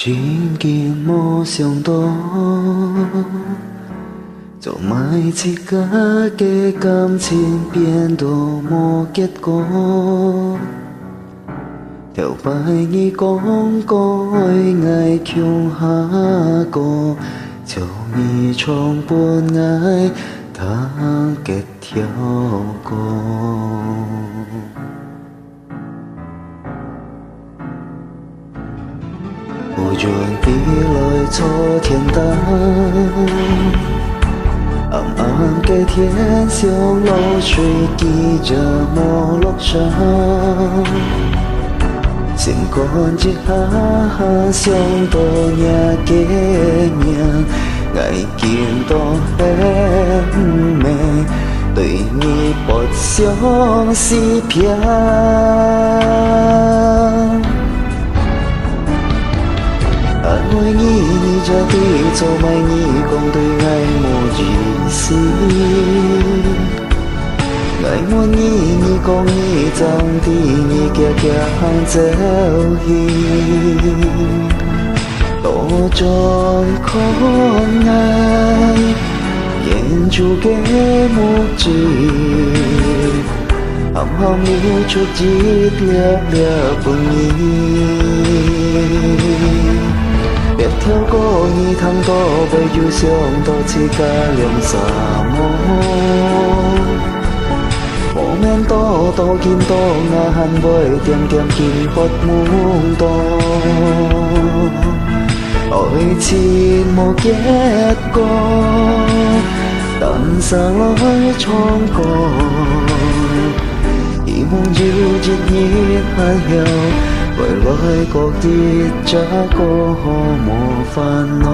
真經無想到，做每一個嘅感情變到無結果。條擺你講過愛強下過，就你從本愛他結跳過。不願比來錯天燈，暗暗嘅天上露水記着無落山，心肝一下想到你嘅名，愛見到很美，對你不相思片。愛你這地做愛你講對愛無意思，愛我你講你爭啲你夾夾走去，多種可愛演出嘅目的，含含你出節了了不你。別跳過你ทั้ง多被要想到自家兩沙漠，無免多見多眼會點點見不滿多，愛情無結果，但生來闖過，希望要一日邂逅。未來各跌這個無煩惱。